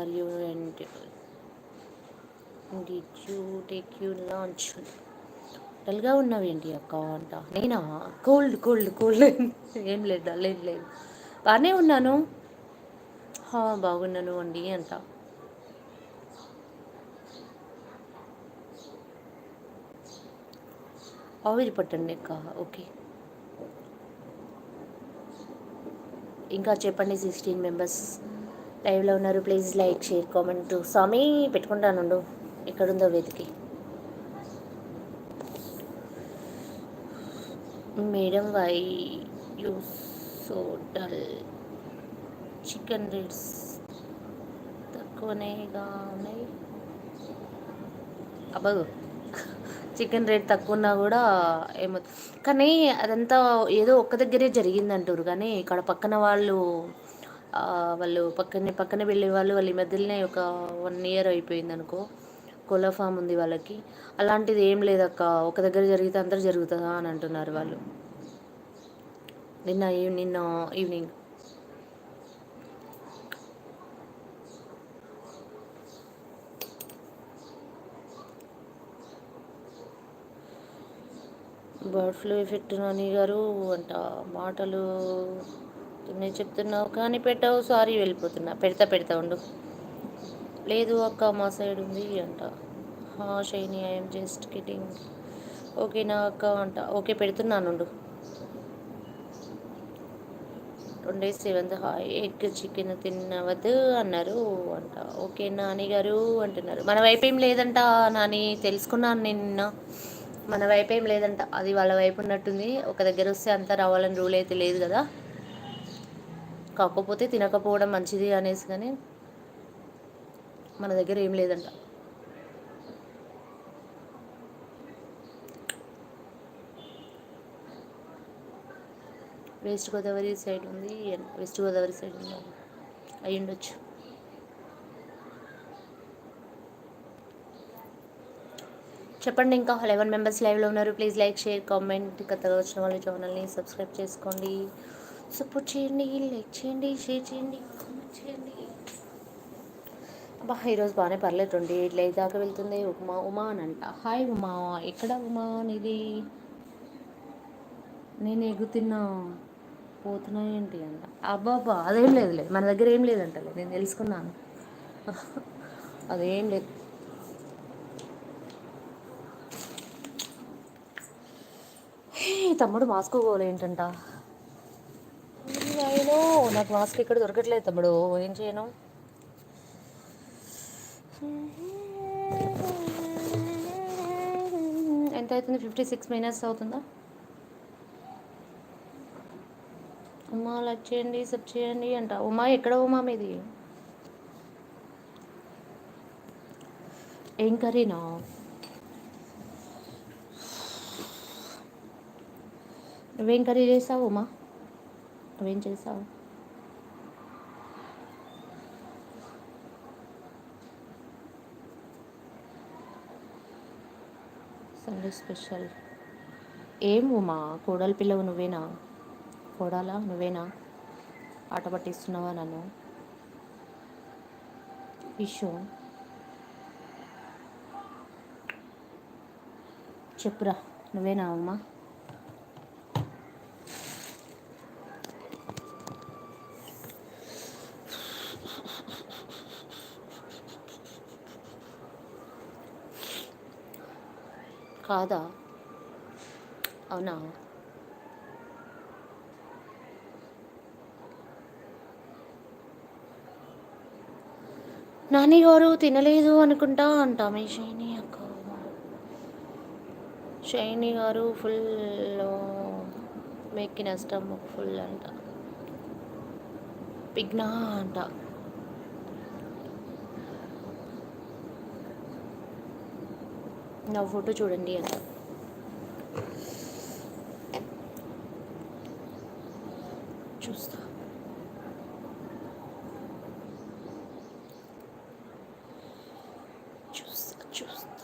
Are you and did you take you lunch? డల్గా ఉన్నావేంటి అక్క అంట. నేనా? కోల్డ్ కోల్డ్ కోల్డ్ ఏం లేదు, డల్ ఏం లేదు, బాగానే ఉన్నాను. బాగున్నాను అండి అంట. ఆవిరి పట్టండి అక్క. ఓకే, ఇంకా చెప్పండి. 16 మెంబర్స్ లైవ్లో ఉన్నారు. Please like, share, comment. స్వామి పెట్టుకుంటానుండు, ఎక్కడుందో వెతికి. Madam why you so dull? Chicken rates తక్కువనేగా ఉన్నాయి. అబ్బో, చికెన్ రేట్ తక్కువ ఉన్నా కూడా ఏమో, కానీ అదంతా ఏదో ఒక్క దగ్గరే జరిగిందంటారు. కానీ ఇక్కడ పక్కన వాళ్ళు వాళ్ళు పక్కనే వెళ్ళే వాళ్ళు ఈ మధ్యలోనే ఒక 1 year అయిపోయింది అనుకో, కోళ్ళ ఫామ్ ఉంది వాళ్ళకి. అలాంటిది ఏం లేదక్క, ఒక దగ్గర జరిగితే అందరు జరుగుతుందా అని అంటున్నారు వాళ్ళు. నిన్న evening bird flu effect Nani గారు అంట. మాటలు నేను చెప్తున్నావు కానీ పెట్టావు, సారీ వెళ్ళిపోతున్నా. పెడతా ఉండు. లేదు అక్క, మా సైడ్ ఉంది అంట. Shiny I'm just kidding. ఓకేనా అక్క అంట. ఓకే పెడుతున్నాను. 2 days 7th hi. Egg chicken తినవద్దు అన్నారు అంట. ఓకే నాని గారు అంటున్నారు. మన వైపు ఏం లేదంట నాని, తెలుసుకున్నాను నిన్న. మన వైపు ఏం లేదంట, అది వాళ్ళ వైపు ఉన్నట్టుంది. ఒక దగ్గర వస్తే అంతా రావాలని రూల్ అయితే లేదు కదా, కాకపోతే తినకపోవడం మంచిది అనేసి. కానీ మన దగ్గర ఏం లేదంట. వెస్ట్ గోదావరి సైడ్ ఉంది. వెస్ట్ గోదావరి సైడ్ ఉంది అయి ఉండొచ్చు. చెప్పండి. ఇంకా 11 మెంబర్స్ లైవ్లో ఉన్నారు. Please like, share, comment. కొత్తగా వచ్చిన వాళ్ళు ఛానల్ని సబ్స్క్రైబ్ చేసుకోండి, సపోర్ట్ చేయండి, లైక్ చేయండి, షేర్ చేయండి, కామెంట్ చేయండి. అబ్బా ఈరోజు బాగానే పర్లేదు. 28 లైక్ దాకా వెళ్తుంది. ఉమా అని అంట. హాయ్ ఉమా, ఎక్కడ ఉమా నీది? నేను ఎగుతున్నా పోతున్నాయేంటి అంట. అబ్బాబ్బా అదేం లేదులే, మన దగ్గర ఏం లేదంటలే, నేను తెలుసుకున్నాను. అదేం లేదు. తమ్ముడు మాస్క్ పోలేంటంట. అయినో నాకు మాస్క్ ఇక్కడ దొరకట్లేదు తమ్ముడు, ఏం చేయను. ఎంత అవుతుంది? 56 minutes అవుతుందా? ఉమా లైక్ చేయండి, సబ్ చేయండి అంట. ఉమా ఎక్కడ ఉమా మీది? ఏం కర్రీనా? నువ్వేం కర్రీ చేసావు ఉమా? నువ్వేం చేసావు? సండే స్పెషల్ ఏం ఉమా? కోడలి పిల్లవు నువ్వేనా? కోడాలా నువ్వేనా? ఆట పట్టిస్తున్నావా నన్ను? ఇషో చెప్పురా, నువ్వేనా అమ్మా? కాదా? అవునా? నాని గారు తినలేదు అనుకుంటా అంట మీ షైనీ అక్క. షైనీ గారు ఫుల్ మెక్కిన స్టమక్ ఫుల్ అంట. పిగ్నా అంట. నా ఫోటో చూడండి అంట. చూస్తా. చూస్తా